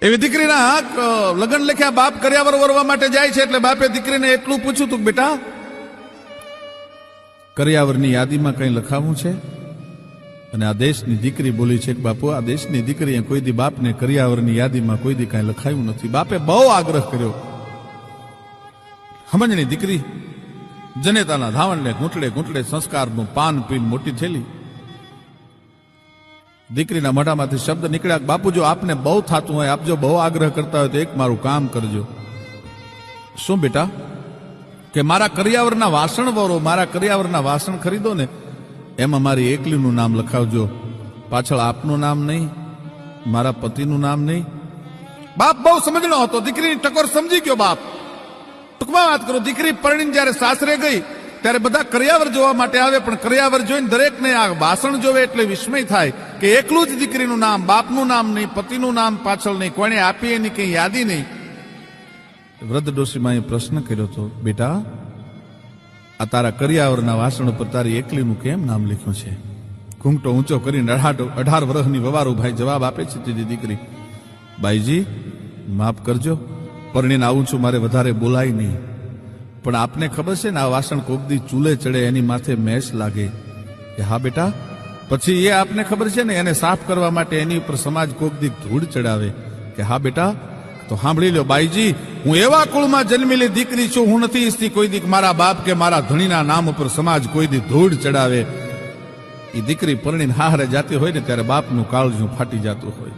એવી દીકરીના લગ્ન લખ્યા બાપ કર્યાવર વરવા માટે જાય છે એટલે બાપે દીકરીને એટલું પૂછ્યું તું, બેટા કર્યાવરની યાદીમાં કંઈ લખાવું છે? અને આ દેશની દીકરી બોલી છે કે બાપુ, આ દેશની દીકરીએ કોઈ દી બાપને કર્યાવરની યાદીમાં કોઈ દી કાંઈ લખાયું નથી. બાપે બહુ આગ્રહ કર્યો. સમજણી દીકરી જનેતાના ધાવણને ઘૂંટડે ઘૂંટડે સંસ્કારનું પાન પીને મોટી થયેલી. દીકરીના મોઢામાંથી શબ્દ નીકળ્યા, બાપુ જો આપને બહુ થતું હોય, આપ જો બહુ આગ્રહ કરતા હોય તો એક મારું કામ કરજો. શું બેટા? કે મારા કર્યાવરના વાસણ વરો, મારા કર્યાવરના વાસણ ખરીદો ને, એમાં મારી એકલીનું નામ લખાવજો. પાછળ આપનું નામ નહીં, મારા પતિનું નામ નહીં. બાપ બહુ સમજણો હતો, દીકરીની ટકોર સમજી ગયો બાપ. ટૂંકમાં વાત કરું, દીકરી પરણીને જયારે સાસરે ગઈ ત્યારે બધા કર્યાવર જોવા માટે આવે, પણ કર્યાવર જોઈને દરેકને આ વાસણ જોવે એટલે વિસ્મય થાય કે એકલું જ દીકરીનું નામ, બાપનું નામ નહીં, પતિનું નામ પાછળ નહીં, કોણે આપી એની કઈ યાદી નહીં. વૃદ્ધ ડોશીમાએ પ્રશ્ન કર્યો હતો, બેટા આ તારા કર્યાવરના વાસણ ઉપર તારી એકલીનું કેમ નામ લખ્યું છે? ઘૂંઘટો ઊંચો કરીને 18 વર્ષની વવારું ભાઈ જવાબ આપે છે. તેની દીકરી, બાઈજી માફ કરજો, પરણીને આવું છું, મારે વધારે બોલાય નહીં, પણ આપને ખબર છે ને આ વાસણ કોકદી ચૂલે ચડે એની માથે મેસ લાગે. કે હા બેટા. પછી એ આપને ખબર છે ને એને સાફ કરવા માટે એની ઉપર સમાજ કોકદી ધૂળ ચડાવે. કે હા બેટા. તો સાંભળી લો બાઈજી, હું એવા કુળમાં જન્મેલી દીકરી છું, હું નથી ઈચ્છતી કોઈ દી મારા બાપ કે મારા ધણીના નામ ઉપર સમાજ કોઈ દી ધૂળ ચડાવે. એ દીકરી પરણીને હારે જાતી હોય ને ત્યારે બાપનું કાળજું ફાટી જતું હોય.